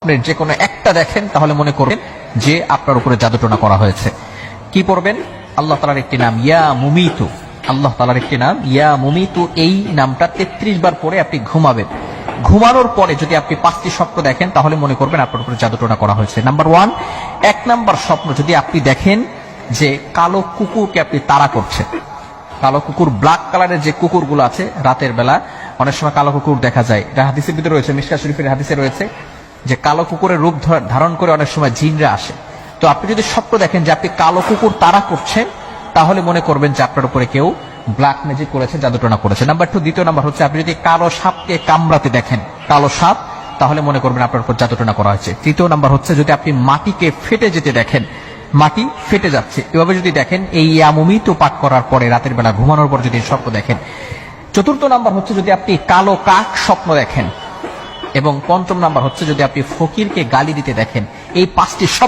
স্বপ্নের যে কোনো একটা দেখেন তাহলে মনে করবেন যে আপনার উপরে জাদুটোনা করা হয়েছে। কি পড়বেন? আল্লাহ তাআলার একটি নাম ইয়া মুমিতু। আল্লাহ তাআলার একটি নাম ইয়া মুমিতু, এই নামটা 33 বার পরে আপনি ঘুমাবেন। ঘুমানোর পরে যদি আপনি 5টি স্বপ্ন দেখেন তাহলে মনে করবেন আপনার উপরে জাদুটোনা করা হয়েছে। নাম্বার 1, 1 নাম্বার স্বপ্ন যদি আপনি দেখেন যে কালো কুকুরকে আপনি তাড়া করছেন। কালো কুকুর, ব্ল্যাক কালারের যে কুকুরগুলো আছে রাতের বেলা অনেক সময় কালো কুকুর দেখা যায়, এটা হাদিসের ভিতরে রয়েছে, মিশকাত শরীফের হাদিসে রয়েছে যে কালো কুকুরের রূপ ধারণ করে অনেক সময় জিনরা আসে। তো আপনি যদি স্বপ্ন দেখেন যে আপনি কালো কুকুর তাড়া করছেন তাহলে মনে করবেন যে আপনার উপরে কেউ ব্ল্যাক ম্যাজিক করেছে, জাদুটোনা করেছে। নাম্বার 2, দ্বিতীয় নাম্বার হচ্ছে আপনি যদি কালো সাপকে কামড়াতে দেখেন, কালো সাপ, তাহলে মনে করবেন আপনার উপর জাদুটোনা করা হয়েছে। তৃতীয় নাম্বার হচ্ছে যদি আপনি মাটিকে ফেটে যেতে দেখেন, মাটি ফেটে যাচ্ছে, এভাবে যদি দেখেন, এই ইয়ামুমিতু পাঠ করার পরে রাতের বেলা ঘুমানোর পর যদি স্বপ্ন দেখেন। চতুর্থ নাম্বার হচ্ছে যদি আপনি কালো কাক স্বপ্ন দেখেন, এবং পঞ্চম নাম্বার হচ্ছে যদি আপনি ফকিরকে গালি দিতে দেখেন। এই 5টি স্বপ্ন